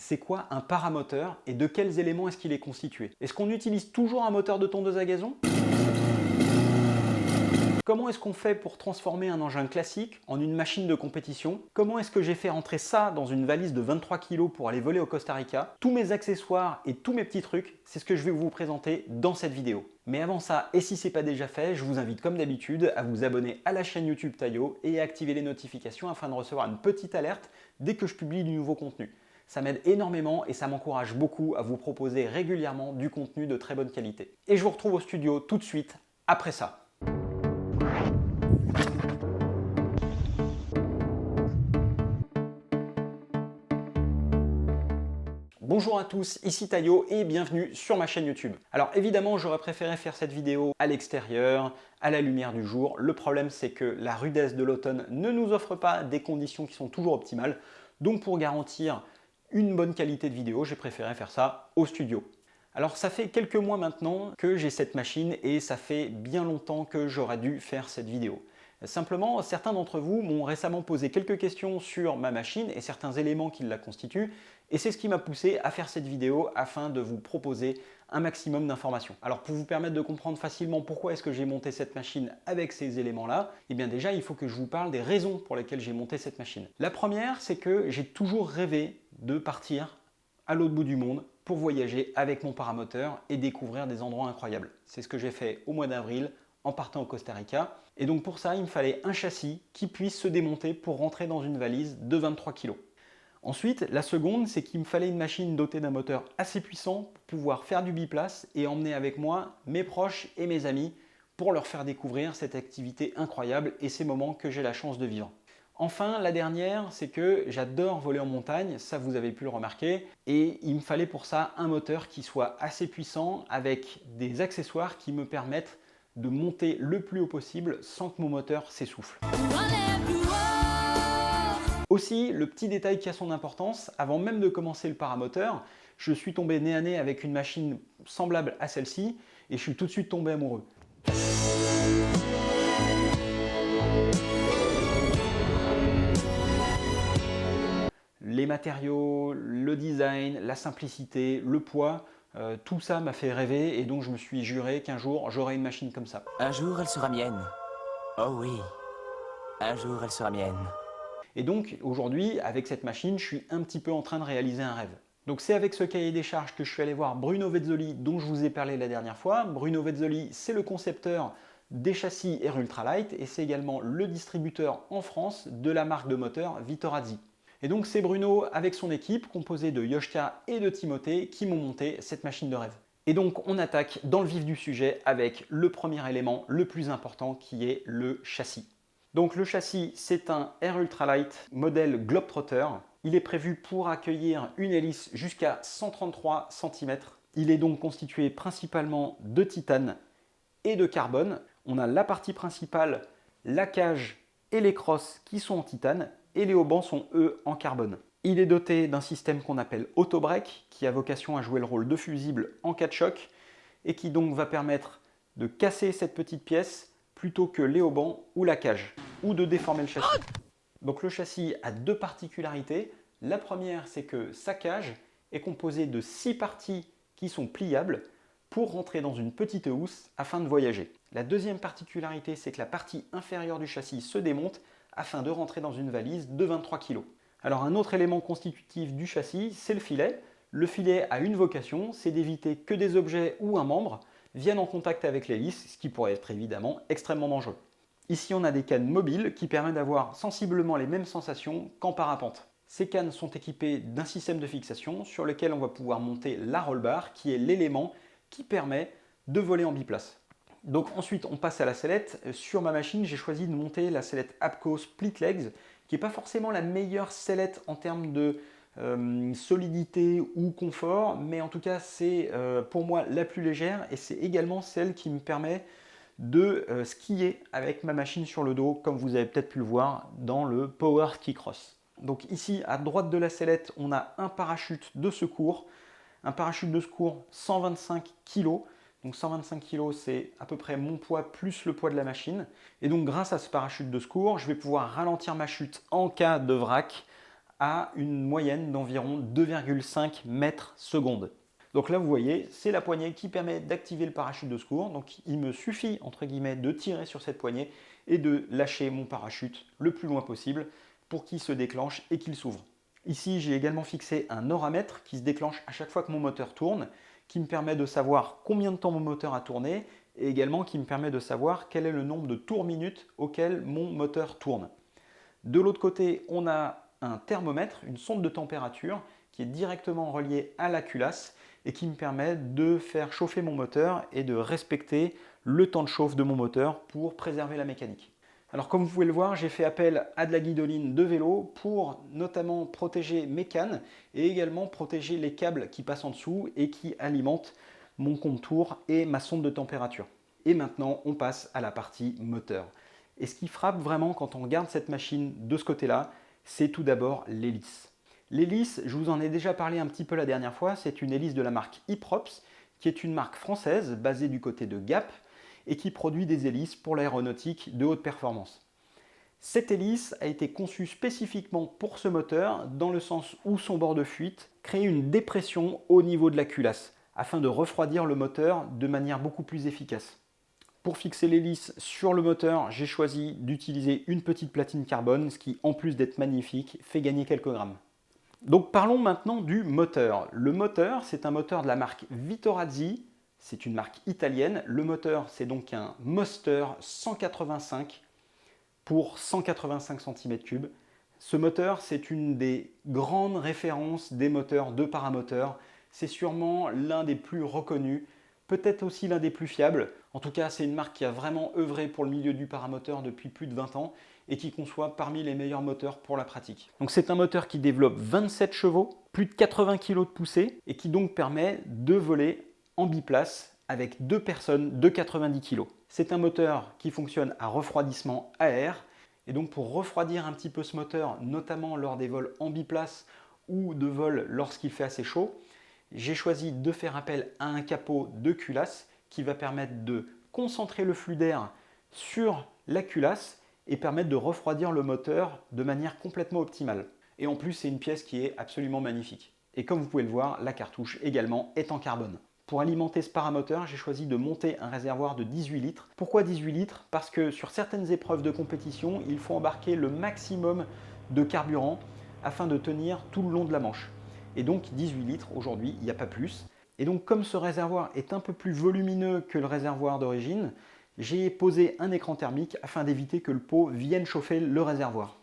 C'est quoi un paramoteur et de quels éléments est-ce qu'il est constitué? Est-ce qu'on utilise toujours un moteur de tondeuse à gazon? Comment est-ce qu'on fait pour transformer un engin classique en une machine de compétition? Comment est-ce que j'ai fait rentrer ça dans une valise de 23 kg pour aller voler au Costa Rica? Tous mes accessoires et tous mes petits trucs, c'est ce que je vais vous présenter dans cette vidéo. Mais avant ça, et si ce n'est pas déjà fait, je vous invite comme d'habitude à vous abonner à la chaîne YouTube Taillot et à activer les notifications afin de recevoir une petite alerte dès que je publie du nouveau contenu. Ça m'aide énormément et ça m'encourage beaucoup à vous proposer régulièrement du contenu de très bonne qualité. Et je vous retrouve au studio tout de suite après ça. Bonjour à tous, ici Taillot et bienvenue sur ma chaîne YouTube. Alors évidemment, j'aurais préféré faire cette vidéo à l'extérieur, à la lumière du jour. Le problème, c'est que la rudesse de l'automne ne nous offre pas des conditions qui sont toujours optimales. Donc pour garantir une bonne qualité de vidéo, j'ai préféré faire ça au studio. Alors ça fait quelques mois maintenant que j'ai cette machine et ça fait bien longtemps que j'aurais dû faire cette vidéo. Simplement, certains d'entre vous m'ont récemment posé quelques questions sur ma machine et certains éléments qui la constituent, et c'est ce qui m'a poussé à faire cette vidéo afin de vous proposer un maximum d'informations. Alors pour vous permettre de comprendre facilement pourquoi est-ce que j'ai monté cette machine avec ces éléments-là, eh bien déjà il faut que je vous parle des raisons pour lesquelles j'ai monté cette machine. La première, c'est que j'ai toujours rêvé de partir à l'autre bout du monde pour voyager avec mon paramoteur et découvrir des endroits incroyables. C'est ce que j'ai fait au mois d'avril en partant au Costa Rica. Et donc pour ça, il me fallait un châssis qui puisse se démonter pour rentrer dans une valise de 23 kg. Ensuite, la seconde, c'est qu'il me fallait une machine dotée d'un moteur assez puissant pour pouvoir faire du biplace et emmener avec moi mes proches et mes amis pour leur faire découvrir cette activité incroyable et ces moments que j'ai la chance de vivre. Enfin, la dernière, c'est que j'adore voler en montagne, ça vous avez pu le remarquer, et il me fallait pour ça un moteur qui soit assez puissant avec des accessoires qui me permettent de monter le plus haut possible sans que mon moteur s'essouffle. Aussi, le petit détail qui a son importance, avant même de commencer le paramoteur, je suis tombé nez à nez avec une machine semblable à celle-ci et je suis tout de suite tombé amoureux. Les matériaux, le design, la simplicité, le poids, tout ça m'a fait rêver et donc je me suis juré qu'un jour j'aurai une machine comme ça. Un jour, elle sera mienne. Oh oui, un jour, elle sera mienne. Et donc aujourd'hui, avec cette machine, je suis un petit peu en train de réaliser un rêve. Donc c'est avec ce cahier des charges que je suis allé voir Bruno Vezzoli dont je vous ai parlé la dernière fois. Bruno Vezzoli, c'est le concepteur des châssis Air Ultralight et c'est également le distributeur en France de la marque de moteur Vitorazzi. Et donc c'est Bruno avec son équipe composée de Yoshka et de Timothée qui m'ont monté cette machine de rêve. Et donc on attaque dans le vif du sujet avec le premier élément le plus important qui est le châssis. Donc le châssis, c'est un Air Ultralight modèle Globetrotter. Il est prévu pour accueillir une hélice jusqu'à 133 cm. Il est donc constitué principalement de titane et de carbone. On a la partie principale, la cage et les crosses qui sont en titane et les haubans sont eux en carbone. Il est doté d'un système qu'on appelle Autobrake qui a vocation à jouer le rôle de fusible en cas de choc et qui donc va permettre de casser cette petite pièce plutôt que les haubans ou la cage, ou de déformer le châssis. Donc le châssis a deux particularités. La première, c'est que sa cage est composée de 6 parties qui sont pliables pour rentrer dans une petite housse afin de voyager. La deuxième particularité, c'est que la partie inférieure du châssis se démonte afin de rentrer dans une valise de 23 kg. Alors un autre élément constitutif du châssis, c'est le filet. Le filet a une vocation, c'est d'éviter que des objets ou un membre viennent en contact avec l'hélice, ce qui pourrait être évidemment extrêmement dangereux. Ici, on a des cannes mobiles qui permettent d'avoir sensiblement les mêmes sensations qu'en parapente. Ces cannes sont équipées d'un système de fixation sur lequel on va pouvoir monter la rollbar, qui est l'élément qui permet de voler en biplace. Donc ensuite, on passe à la sellette. Sur ma machine, j'ai choisi de monter la sellette APCO Split Legs, qui n'est pas forcément la meilleure sellette en termes de solidité ou confort, mais en tout cas c'est pour moi la plus légère et c'est également celle qui me permet de skier avec ma machine sur le dos, comme vous avez peut-être pu le voir dans le Power Ski Cross. Donc ici à droite de la sellette, on a un parachute de secours, 125 kg. Donc 125 kg, c'est à peu près mon poids plus le poids de la machine. Et donc grâce à ce parachute de secours, je vais pouvoir ralentir ma chute en cas de vrac à une moyenne d'environ 2,5 mètres secondes. Donc là, vous voyez, c'est la poignée qui permet d'activer le parachute de secours. Donc il me suffit, entre guillemets, de tirer sur cette poignée et de lâcher mon parachute le plus loin possible pour qu'il se déclenche et qu'il s'ouvre. Ici, j'ai également fixé un oramètre qui se déclenche à chaque fois que mon moteur tourne, qui me permet de savoir combien de temps mon moteur a tourné et également qui me permet de savoir quel est le nombre de tours minutes auquel mon moteur tourne. De l'autre côté, on a un thermomètre, une sonde de température qui est directement reliée à la culasse et qui me permet de faire chauffer mon moteur et de respecter le temps de chauffe de mon moteur pour préserver la mécanique. Alors comme vous pouvez le voir, j'ai fait appel à de la guidoline de vélo pour notamment protéger mes cannes et également protéger les câbles qui passent en dessous et qui alimentent mon contour et ma sonde de température. Et maintenant, on passe à la partie moteur. Et ce qui frappe vraiment quand on regarde cette machine de ce côté-là, c'est tout d'abord l'hélice. L'hélice, je vous en ai déjà parlé un petit peu la dernière fois, c'est une hélice de la marque Hyprops, qui est une marque française basée du côté de Gap et qui produit des hélices pour l'aéronautique de haute performance. Cette hélice a été conçue spécifiquement pour ce moteur, dans le sens où son bord de fuite crée une dépression au niveau de la culasse, afin de refroidir le moteur de manière beaucoup plus efficace. Pour fixer l'hélice sur le moteur, j'ai choisi d'utiliser une petite platine carbone, ce qui, en plus d'être magnifique, fait gagner quelques grammes. Donc parlons maintenant du moteur. Le moteur, c'est un moteur de la marque Vitorazzi, c'est une marque italienne. Le moteur, c'est donc un Moster 185 pour 185 cm3. Ce moteur, c'est une des grandes références des moteurs de paramoteurs. C'est sûrement l'un des plus reconnus, peut-être aussi l'un des plus fiables. En tout cas, c'est une marque qui a vraiment œuvré pour le milieu du paramoteur depuis plus de 20 ans et qui conçoit parmi les meilleurs moteurs pour la pratique. Donc c'est un moteur qui développe 27 chevaux, plus de 80 kg de poussée et qui donc permet de voler en biplace avec deux personnes de 90 kg. C'est un moteur qui fonctionne à refroidissement à air et donc pour refroidir un petit peu ce moteur, notamment lors des vols en biplace ou de vols lorsqu'il fait assez chaud, j'ai choisi de faire appel à un capot de culasse qui va permettre de concentrer le flux d'air sur la culasse et permettre de refroidir le moteur de manière complètement optimale. Et en plus, c'est une pièce qui est absolument magnifique. Et comme vous pouvez le voir, la cartouche également est en carbone. Pour alimenter ce paramoteur, j'ai choisi de monter un réservoir de 18 litres. Pourquoi 18 litres? Parce que sur certaines épreuves de compétition, il faut embarquer le maximum de carburant afin de tenir tout le long de la manche. Et donc 18 litres aujourd'hui, il n'y a pas plus. Et donc comme ce réservoir est un peu plus volumineux que le réservoir d'origine, j'ai posé un écran thermique afin d'éviter que le pot vienne chauffer le réservoir.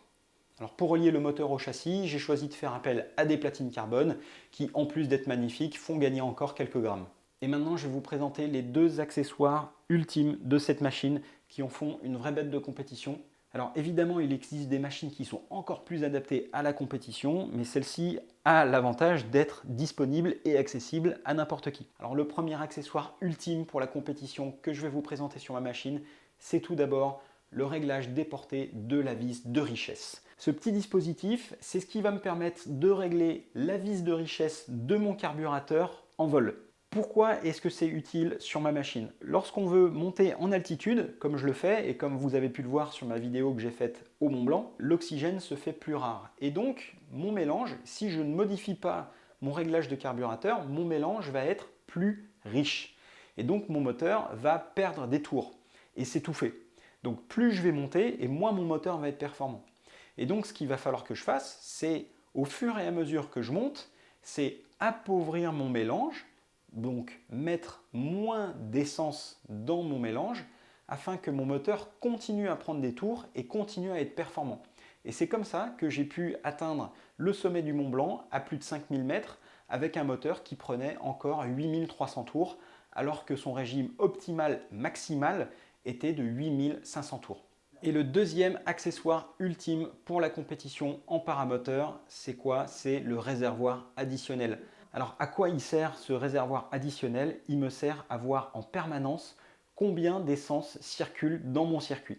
Alors pour relier le moteur au châssis, j'ai choisi de faire appel à des platines carbone qui, en plus d'être magnifiques, font gagner encore quelques grammes. Et maintenant, je vais vous présenter les deux accessoires ultimes de cette machine qui en font une vraie bête de compétition. Alors évidemment, il existe des machines qui sont encore plus adaptées à la compétition, mais celle-ci a l'avantage d'être disponible et accessible à n'importe qui. Alors le premier accessoire ultime pour la compétition que je vais vous présenter sur ma machine, c'est tout d'abord le réglage des portées de la vis de richesse. Ce petit dispositif, c'est ce qui va me permettre de régler la vis de richesse de mon carburateur en vol. Pourquoi est-ce que c'est utile sur ma machine? Lorsqu'on veut monter en altitude, comme je le fais et comme vous avez pu le voir sur ma vidéo que j'ai faite au Mont Blanc, l'oxygène se fait plus rare. Et donc, mon mélange, si je ne modifie pas mon réglage de carburateur, mon mélange va être plus riche. Et donc, mon moteur va perdre des tours et s'étouffer. Donc, plus je vais monter et moins mon moteur va être performant. Et donc, ce qu'il va falloir que je fasse, c'est au fur et à mesure que je monte, c'est appauvrir mon mélange, donc mettre moins d'essence dans mon mélange afin que mon moteur continue à prendre des tours et continue à être performant. Et c'est comme ça que j'ai pu atteindre le sommet du Mont Blanc à plus de 5000 mètres avec un moteur qui prenait encore 8300 tours alors que son régime optimal maximal était de 8500 tours. Et le deuxième accessoire ultime pour la compétition en paramoteur, c'est quoi? C'est le réservoir additionnel. Alors à quoi il sert ce réservoir additionnel? Il me sert à voir en permanence combien d'essence circule dans mon circuit.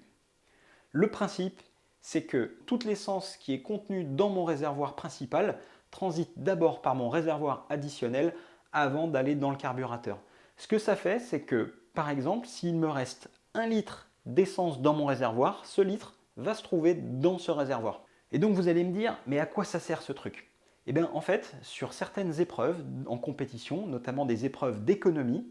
Le principe, c'est que toute l'essence qui est contenue dans mon réservoir principal transite d'abord par mon réservoir additionnel avant d'aller dans le carburateur. Ce que ça fait, c'est que par exemple, s'il me reste 1 litre d'essence dans mon réservoir, ce litre va se trouver dans ce réservoir. Et donc vous allez me dire, mais à quoi ça sert ce truc? Eh bien en fait, sur certaines épreuves en compétition, notamment des épreuves d'économie,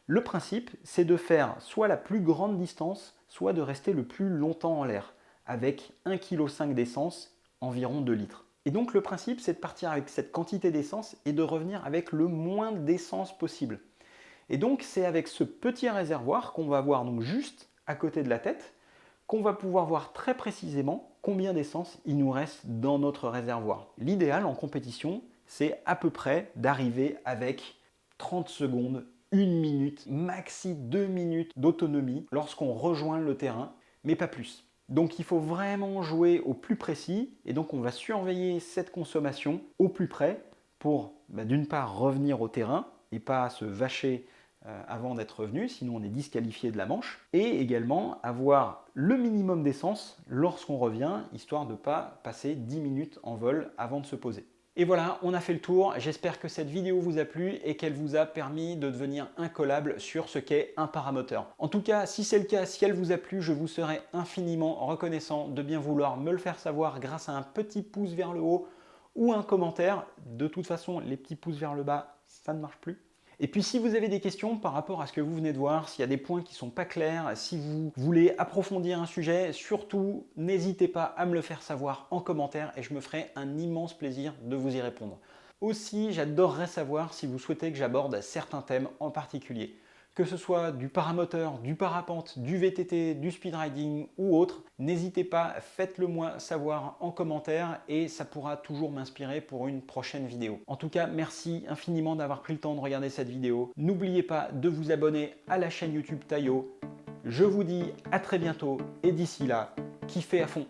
le principe c'est de faire soit la plus grande distance, soit de rester le plus longtemps en l'air, avec 1,5 kg d'essence, environ 2 litres. Et donc le principe c'est de partir avec cette quantité d'essence et de revenir avec le moins d'essence possible. Et donc c'est avec ce petit réservoir qu'on va avoir donc juste à côté de la tête, qu'on va pouvoir voir très précisément combien d'essence il nous reste dans notre réservoir. L'idéal en compétition, c'est à peu près d'arriver avec 30 secondes, 1 minute, maxi 2 minutes d'autonomie lorsqu'on rejoint le terrain, mais pas plus. Donc il faut vraiment jouer au plus précis et donc on va surveiller cette consommation au plus près pour d'une part revenir au terrain et pas se vacher avant d'être revenu, sinon on est disqualifié de la manche, et également avoir le minimum d'essence lorsqu'on revient, histoire de ne pas passer 10 minutes en vol avant de se poser. Et voilà, on a fait le tour. J'espère que cette vidéo vous a plu et qu'elle vous a permis de devenir incollable sur ce qu'est un paramoteur. En tout cas, si c'est le cas, si elle vous a plu, je vous serai infiniment reconnaissant de bien vouloir me le faire savoir grâce à un petit pouce vers le haut ou un commentaire. De toute façon, les petits pouces vers le bas, ça ne marche plus. Et puis si vous avez des questions par rapport à ce que vous venez de voir, s'il y a des points qui ne sont pas clairs, si vous voulez approfondir un sujet, surtout n'hésitez pas à me le faire savoir en commentaire et je me ferai un immense plaisir de vous y répondre. Aussi, j'adorerais savoir si vous souhaitez que j'aborde certains thèmes en particulier. Que ce soit du paramoteur, du parapente, du VTT, du speedriding ou autre, n'hésitez pas, faites-le moi savoir en commentaire et ça pourra toujours m'inspirer pour une prochaine vidéo. En tout cas, merci infiniment d'avoir pris le temps de regarder cette vidéo. N'oubliez pas de vous abonner à la chaîne YouTube Taio. Je vous dis à très bientôt et d'ici là, kiffez à fond.